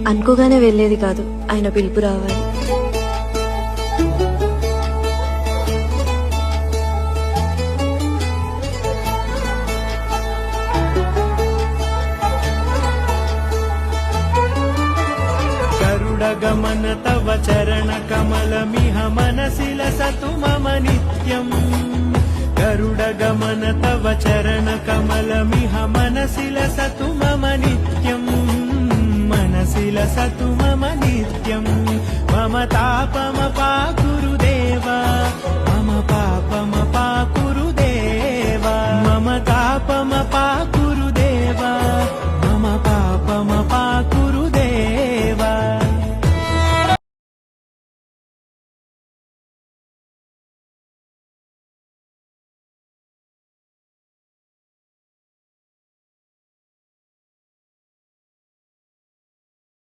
అనుకోగానే వెళ్ళేది కాదు, ఆయన పిలుపు రావాలి. गमन तव चरण कमलमिह मनसि लसतु मम नित्यम् गरुड गमन तव चरण कमलमिह मनसि लसतु मम नित्यम् मनसि लसतु मम नित्यम् मम तापमपाकुरु देवा